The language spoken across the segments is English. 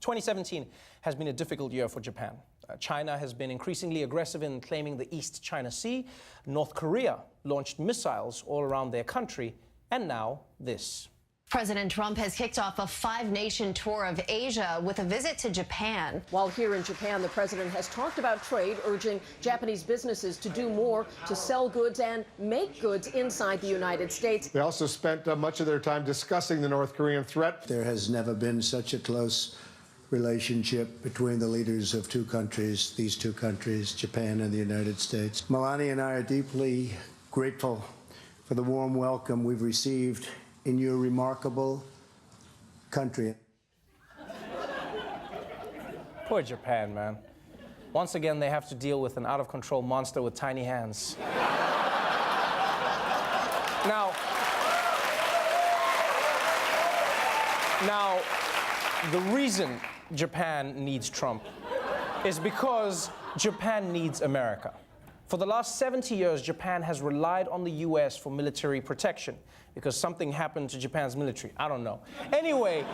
2017 has been a difficult year for Japan. China has been increasingly aggressive in claiming the East China Sea. North Korea launched missiles all around their country. And now this. President Trump has kicked off a 5-nation tour of Asia with a visit to Japan. While here in Japan, the president has talked about trade, urging Japanese businesses to do more to sell goods and make goods inside the United States. They also spent much of their time discussing the North Korean threat. There has never been such a close relationship between the leaders of two countries, these two countries, Japan and the United States. Melania and I are deeply grateful for the warm welcome we've received in your remarkable country. Poor Japan, man. Once again, they have to deal with an out-of-control monster with tiny hands. Now, the reason Japan needs Trump is because Japan needs America. For the last 70 years, Japan has relied on the US for military protection because something happened to Japan's military. I don't know. Anyway,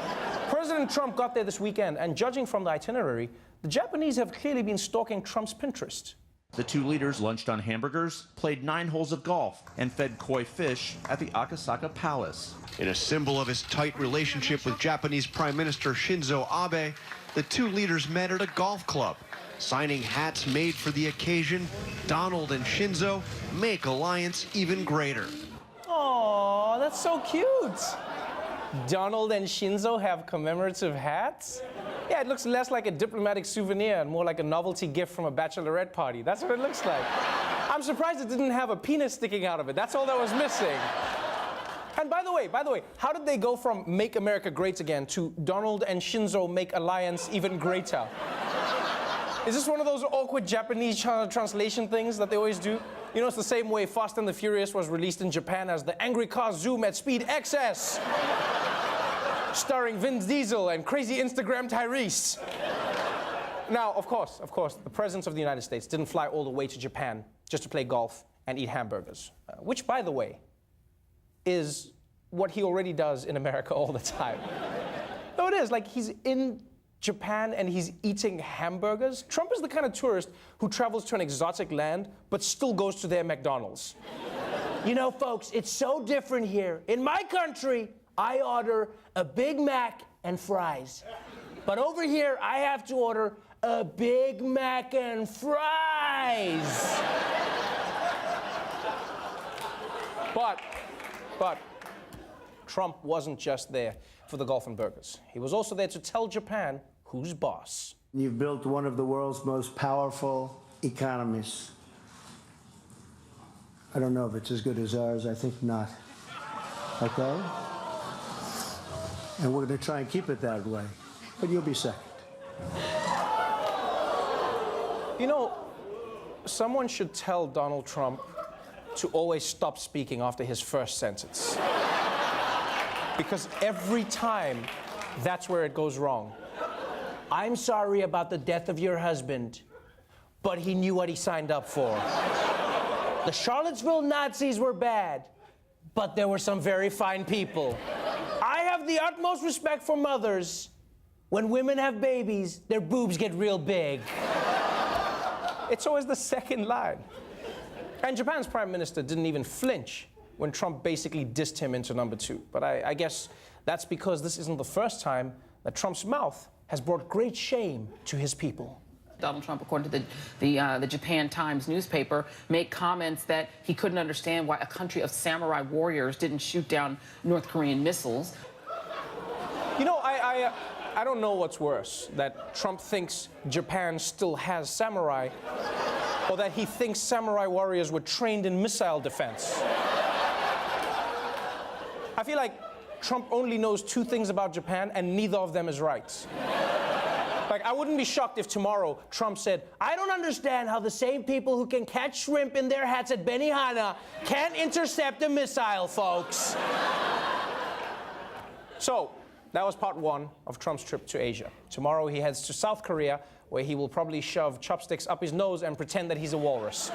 President Trump got there this weekend, and judging from the itinerary, the Japanese have clearly been stalking Trump's Pinterest. The two leaders lunched on hamburgers, played 9 holes of golf, and fed koi fish at the Akasaka Palace. In a symbol of his tight relationship with Japanese Prime Minister Shinzo Abe, the two leaders met at a golf club. Signing hats made for the occasion, Donald and Shinzo make alliance even greater. Oh, that's so cute. Donald and Shinzo have commemorative hats? Yeah, it looks less like a diplomatic souvenir and more like a novelty gift from a bachelorette party. That's what it looks like. I'm surprised it didn't have a penis sticking out of it. That's all that was missing. And by the way, how did they go from Make America Great Again to Donald and Shinzo make alliance even greater? Is this one of those awkward Japanese translation things that they always do? You know, it's the same way Fast and the Furious was released in Japan as the angry cars zoom at speed excess, starring Vin Diesel and crazy Instagram Tyrese. Now, of course, the President of the United States didn't fly all the way to Japan just to play golf and eat hamburgers, which, by the way, is what he already does in America all the time. No, it is. Like, he's in Japan and he's eating hamburgers. Trump is the kind of tourist who travels to an exotic land but still goes to their McDonald's. You know, folks, it's so different here. In my country, I order a Big Mac and fries. But over here, I have to order a Big Mac and fries. But Trump wasn't just there for the golf and burgers. He was also there to tell Japan who's boss. You've built one of the world's most powerful economies. I don't know if it's as good as ours. I think not. Okay? And we're going to try and keep it that way. But you'll be second. You know, someone should tell Donald Trump to always stop speaking after his first sentence. Because every time, that's where it goes wrong. I'm sorry about the death of your husband, but he knew what he signed up for. The Charlottesville Nazis were bad, but there were some very fine people. I have the utmost respect for mothers. When women have babies, their boobs get real big. It's always the second line. And Japan's prime minister didn't even flinch when Trump basically dissed him into number 2. But I guess that's because this isn't the first time that Trump's mouth has brought great shame to his people. Donald Trump, according to the Japan Times newspaper, made comments that he couldn't understand why a country of samurai warriors didn't shoot down North Korean missiles. You know, I don't know what's worse, that Trump thinks Japan still has samurai, or that he thinks samurai warriors were trained in missile defense. I feel like Trump only knows 2 things about Japan, and neither of them is right. Like, I wouldn't be shocked if tomorrow Trump said, I don't understand how the same people who can catch shrimp in their hats at Benihana can't intercept a missile, folks. So, that was part 1 of Trump's trip to Asia. Tomorrow he heads to South Korea, where he will probably shove chopsticks up his nose and pretend that he's a walrus.